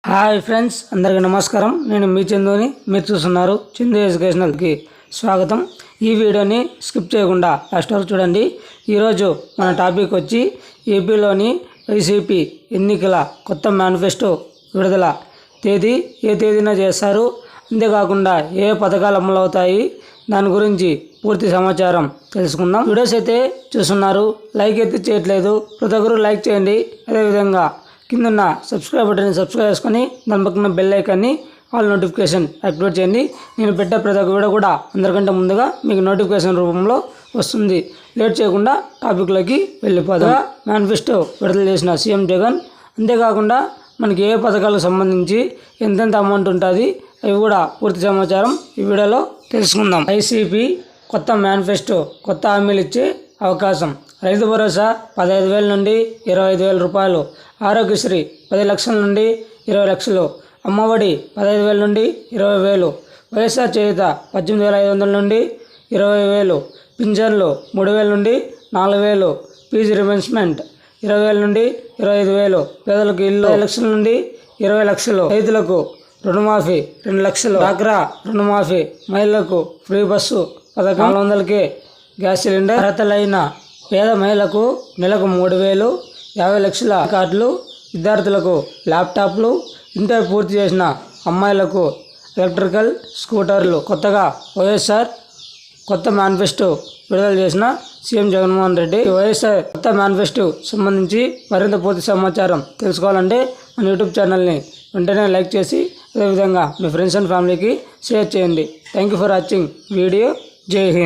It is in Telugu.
హాయ్ ఫ్రెండ్స్, అందరికీ నమస్కారం. నేను మీ చందుని. మీరు చూస్తున్నారు చందు ఎడ్యుకేషనల్కి స్వాగతం. ఈ వీడియోని స్కిప్ చేయకుండా లాస్ట్ వరకు చూడండి. ఈరోజు మన టాపిక్ వచ్చి ఏపీలోని వైసీపీ ఎన్నికల కొత్త మేనిఫెస్టో విడుదల తేదీ ఏ తేదీన చేస్తారు, అంతేకాకుండా ఏ పథకాలు అమలవుతాయి, దాని గురించి పూర్తి సమాచారం తెలుసుకుందాం. వీడియోస్ అయితే చూస్తున్నారు, లైక్ అయితే చేయట్లేదు. ప్రతి ఒక్కరు లైక్ చేయండి. అదేవిధంగా కింద సబ్స్క్రైబ్ బటన్ని సబ్స్క్రైబ్ చేసుకొని దాని పక్కన బెల్ ఐకాన్ని ఆల్ నోటిఫికేషన్ యాక్టివేట్ చేయండి. నేను పెట్టే ప్రతి ఒక్క వీడియో కూడా అందరికంటే ముందుగా మీకు నోటిఫికేషన్ రూపంలో వస్తుంది. లేట్ చేయకుండా టాపిక్లోకి వెళ్ళిపోదాం. మేనిఫెస్టో విడుదల చేసిన సీఎం జగన్, అంతేకాకుండా మనకి ఏ పథకాలకు సంబంధించి ఎంతెంత అమౌంట్ ఉంటుంది అవి కూడా పూర్తి సమాచారం ఈ వీడియోలో తెలుసుకుందాం. వైసీపీ కొత్త మేనిఫెస్టో కొత్త హామీలు ఇచ్చే అవకాశం. రైతు భరోసా 15,000 నుండి 25,000 రూపాయలు, ఆరోగ్యశ్రీ 10 లక్షల నుండి 20 లక్షలు, అమ్మఒడి 15,000 నుండి 20,000, వైఎస్ఆర్ చేయూత 18,500 నుండి 20,000, పింఛన్లు 3,000 నుండి 4,000, ఫీజు రిమెంబర్స్మెంట్ 20,000 నుండి 25,000, పేదలకు ఇల్లు 5 లక్షల నుండి 20 లక్షలు, రైతులకు రుణమాఫీ 2 లక్షలు, డ్వాక్రా రుణమాఫీ, మహిళలకు ఫ్రీ బస్సు పథకం, 400కే గ్యాస్ సిలిండర్, అర్హతలైన పేద మహిళలకు నెలకు 3,000, 50 లక్షల కార్డులు, విద్యార్థులకు ల్యాప్టాప్లు, ఇంటర్ పూర్తి చేసిన అమ్మాయిలకు ఎలక్ట్రికల్ స్కూటర్లు. కొత్తగా వైఎస్ఆర్ కొత్త మేనిఫెస్టో విడుదల చేసిన సీఎం జగన్మోహన్ రెడ్డి. వైఎస్ఆర్ కొత్త మేనిఫెస్టో సంబంధించి మరింత పూర్తి సమాచారం తెలుసుకోవాలంటే మన యూట్యూబ్ ఛానల్ని వెంటనే లైక్ చేసి అదేవిధంగా మీ ఫ్రెండ్స్ అండ్ ఫ్యామిలీకి షేర్ చేయండి. Thank you for watching video. జై హింద్.